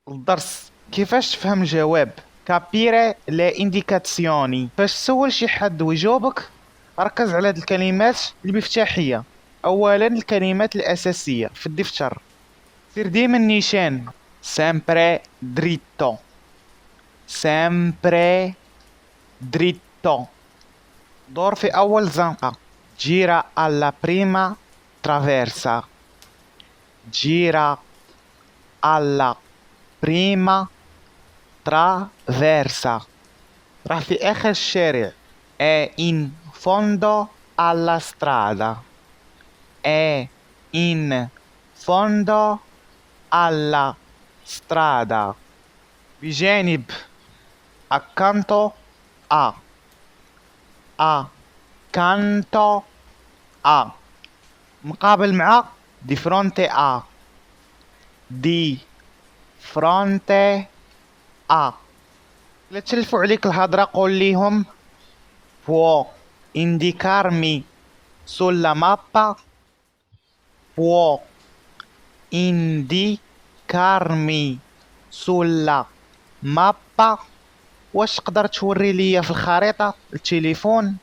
الدرس كيفاش تفهم الجواب. كابيري لي انديكاسيوني. فاش تسول شي حد ويجاوبك ركز على هاد الكلمات المفتاحية. اولا الكلمات الاساسية في الدفتر. سير ديما النيشان. سامبري دريتو. سامبري دريتو. دور في اول زنقة. جيرا alla prima traversa. جيرا alla prima traversa. راح في آخر الشارع. è in fondo alla strada. è in fondo alla strada. بجانب. accanto a. accanto a. مقابل مع. di fronte a. di fronte a. لا تلفوا عليك الهضرة قول ليهم può indicarmi sulla mappa. può indicarmi sulla mappa. واش تقدر توري ليا في الخريطة التليفون.